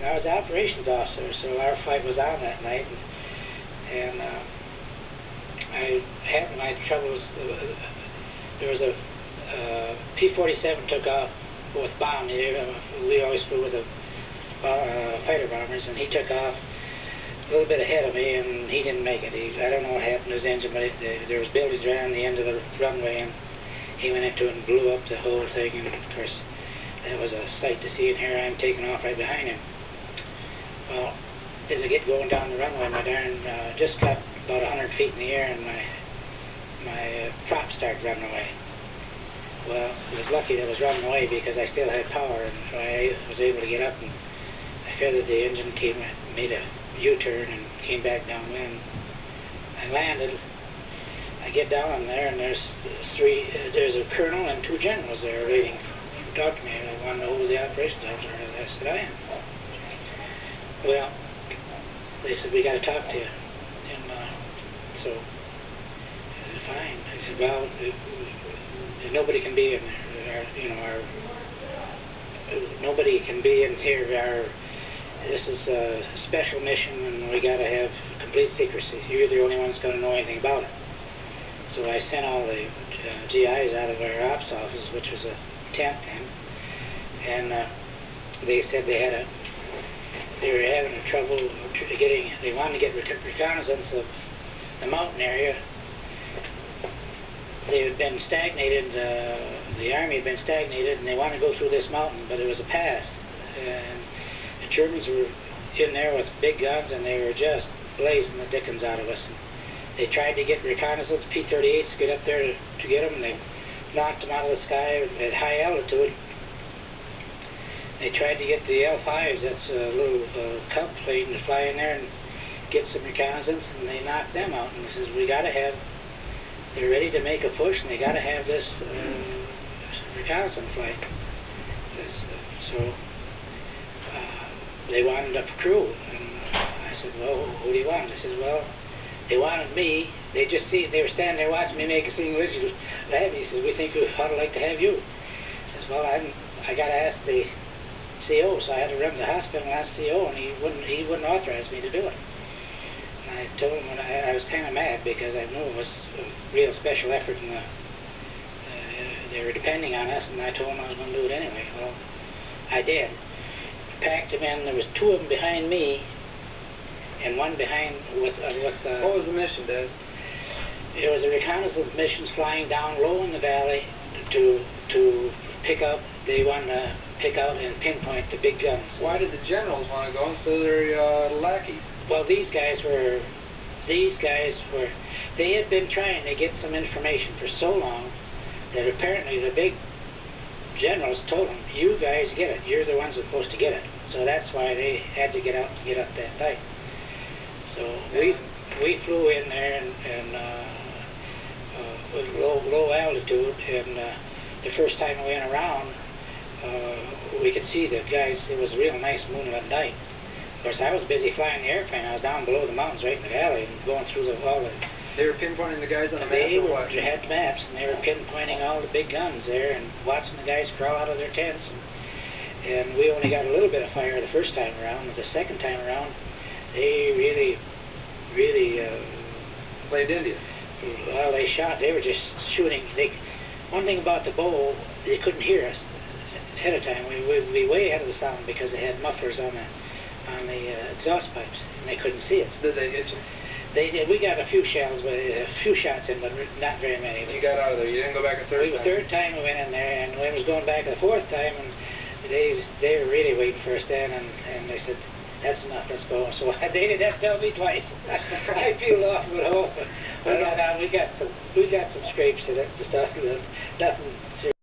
I was the operations officer, so our flight was on that night, and I had troubles. There was a P-47 took off with bomb. We always flew with the fighter bombers, and he took off a little bit ahead of me, and he didn't make it. I don't know what happened to his engine, but there was buildings right on the end of the runway, and he went into it and blew up the whole thing, and of course that was a sight to see, and here I am taking off right behind him. Well, as I get going down the runway, my darn just got about 100 feet in the air, and my prop started running away. Well, I was lucky that it was running away because I still had power, and so I was able to get up, and I feathered the engine, made a U-turn, and came back downwind. I landed. I get down there, and there's a colonel and two generals there waiting to talk to me. They want to know who the operations officer is. I said, I am. Well, they said, we got to talk to you. And so, I said, fine. I said, well, nobody can be in there. Nobody can be in here. This is a special mission, and we got to have complete secrecy. You're the only one that's going to know anything about it. So I sent all the GIs out of our ops office, which was a tent then, and they said they were having trouble getting. They wanted to get reconnaissance of the mountain area. They had been stagnated. The army had been stagnated, and they wanted to go through this mountain, but it was a pass, and the Germans were in there with big guns, and they were just blazing the dickens out of us. And they tried to get reconnaissance, P-38s, to get up there to get them, and they knocked them out of the sky at high altitude. They tried to get the L-5s, that's a little Cub plane, to fly in there and get some reconnaissance, and they knocked them out. And he says, we got to have, they're ready to make a push, and they got to have this reconnaissance flight. So they wanted a crew, and I said, well, who do you want? They said, well, they wanted me. They were standing there watching me make a single issue lab. He said, we think we ought to like to have you. I said, well, I got to ask the CO, so I had to run to the hospital and ask the CO, and he wouldn't authorize me to do it. And I told him, I was kind of mad because I knew it was a real special effort, and they were depending on us, and I told them I was going to do it anyway. Well, I did. Packed them in. There was two of them behind me, and one behind with what was the mission, Dad? It was a reconnaissance mission flying down low in the valley to pick up. They wanted to pick out and pinpoint the big guns. Why did the generals want to go instead of their lackeys? Well, these guys were, they had been trying to get some information for so long that apparently the big generals told them, you guys get it. You're the ones that are supposed to get it. So that's why they had to get out to get up that night. So we flew in there and with low altitude, and the first time we went around, we could see the guys. It was a real nice moonlit night. Of course, I was busy flying the airplane. I was down below the mountains, right in the valley, and going through all the. They were pinpointing the guys on the map. They had maps, and they were pinpointing all the big guns there, and watching the guys crawl out of their tents. And we only got a little bit of fire the first time around. But the second time around, they really played India. Well, they shot. They were just shooting. One thing about the bow, they couldn't hear us ahead of time. We would be way ahead of the sound because they had mufflers on the exhaust pipes, and they couldn't see us. Did they get you? They did. We got a few shells, a few shots in, but not very many. You got out of there. You didn't go back a third time? The third time we went in there, and when we was going back the fourth time, and they were really waiting for us then, and they said, that's enough, let's go. So they didn't have to tell me twice. I peeled off with hope. We got some scrapes to stuff. Nothing serious.